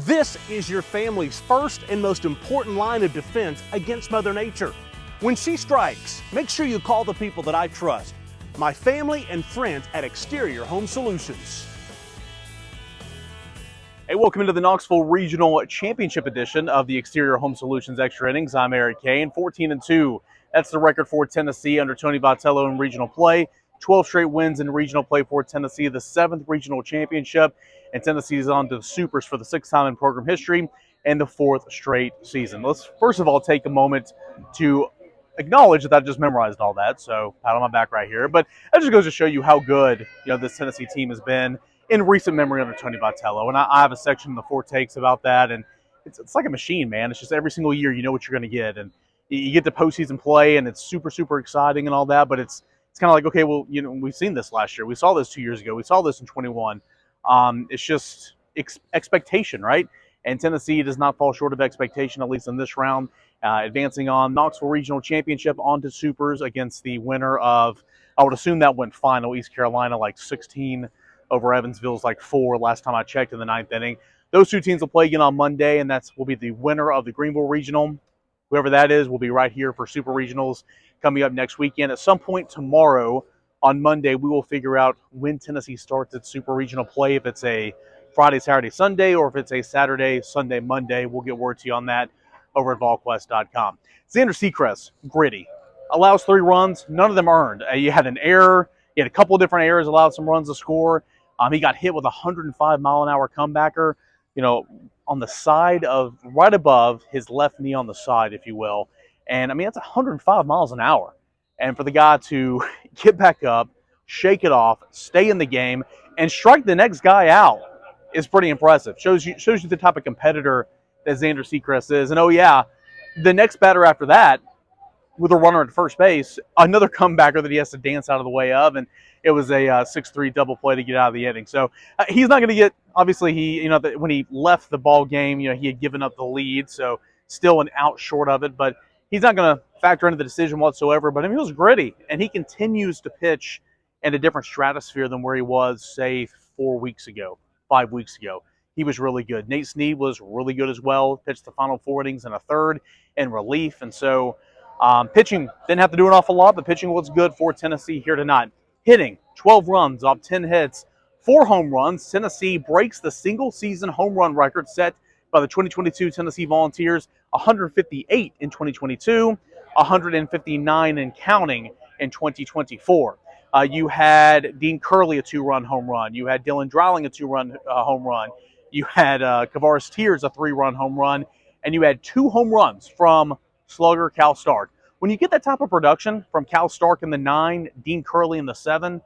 This is your family's first and most important line of defense against Mother Nature. When she strikes, make sure you call the people that I trust, my family and friends at Exterior Home Solutions. Hey, welcome into the Knoxville Regional Championship edition of the Exterior Home Solutions Extra Innings. I'm Eric Kane, 14-2. That's the record for Tennessee under Tony Vitello in regional play. 12 straight wins in regional play for Tennessee, the 7th regional championship, and Tennessee is on to the Supers for the 6th time in program history and the 4th straight season. Let's first of all take a moment to acknowledge that I just memorized all that, so pat on my back right here. But that just goes to show you how good this Tennessee team has been in recent memory under Tony Vitello. And I have a section in the 4 takes about that, and it's like a machine, man. It's just every single year you know what you're going to get, and you get the postseason play, and it's super, super exciting and all that, but it's kind of like, okay, well, we've seen this last year. We saw this 2 years ago. We saw this in 21. It's just expectation, right? And Tennessee does not fall short of expectation, at least in this round, advancing on Knoxville Regional Championship onto Supers against the winner of, I would assume that went final, East Carolina, like 16 over Evansville's like 4 last time I checked in the 9th inning. Those two teams will play again on Monday, and will be the winner of the Greenville Regional. Whoever that is will be right here for Super Regionals coming up next weekend. At some point tomorrow on Monday, we will figure out when Tennessee starts its Super Regional play, if it's a Friday, Saturday, Sunday, or if it's a Saturday, Sunday, Monday. We'll get word to you on that over at VolQuest.com. Xander Sechrest, gritty. Allows 3 runs, none of them earned. You had an error. You had a couple of different errors, allowed some runs to score. He got hit with a 105-mile-an-hour comebacker, on the side of, right above his left knee on the side, if you will. And, that's 105 miles an hour. And for the guy to get back up, shake it off, stay in the game, and strike the next guy out is pretty impressive. Shows you the type of competitor that Xander Sechrest is. And, oh, yeah, the next batter after that, with a runner at first base, another comebacker that he has to dance out of the way of, and it was a 6-3 double play to get out of the inning. So he's not going to get, obviously, when he left the ball game, he had given up the lead, so still an out short of it, but he's not going to factor into the decision whatsoever. But he was gritty, and he continues to pitch in a different stratosphere than where he was, say, 4 weeks ago, 5 weeks ago. He was really good. Nate Snead was really good as well, pitched the final 4 innings and a third in relief, and so pitching didn't have to do an awful lot, but pitching was good for Tennessee here tonight. Hitting 12 runs off 10 hits, 4 home runs. Tennessee breaks the single-season home run record set by the 2022 Tennessee Volunteers, 158 in 2022, 159 and counting in 2024. You had Dean Curley, a 2-run home run. You had Dylan Dreiling, a 2-run home run. You had Kavaris Tears, a 3-run home run. And you had 2 home runs from slugger Cal Stark. When you get that type of production from Cal Stark in the 9, Dean Curley in the 7,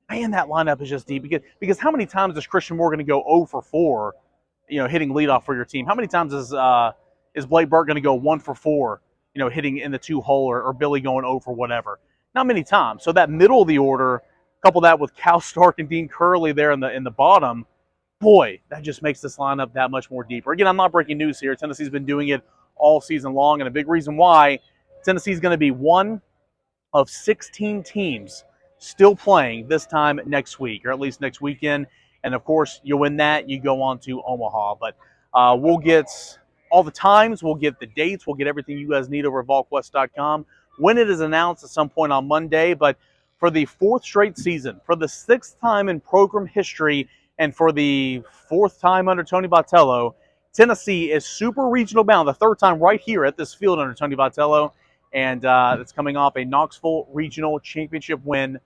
man, that lineup is just deep. Because how many times is Christian Moore going to go 0 for 4, hitting leadoff for your team? How many times is Blake Burke going to go 1 for 4, hitting in the 2-hole, or Billy going 0 for whatever? Not many times. So that middle of the order, couple that with Cal Stark and Dean Curley there in the bottom, boy, that just makes this lineup that much more deeper. Again, I'm not breaking news here. Tennessee's been doing it all season long, and a big reason why Tennessee's going to be one of 16 teams still playing this time next week, or at least next weekend. And, of course, you win that, you go on to Omaha. But we'll get all the times, we'll get the dates, we'll get everything you guys need over at VolQuest.com when it is announced at some point on Monday. But for the 4th straight season, for the 6th time in program history, and for the 4th time under Tony Vitello, Tennessee is super regional bound, the 3rd time right here at this field under Tony Vitello. And it's coming off a Knoxville Regional Championship win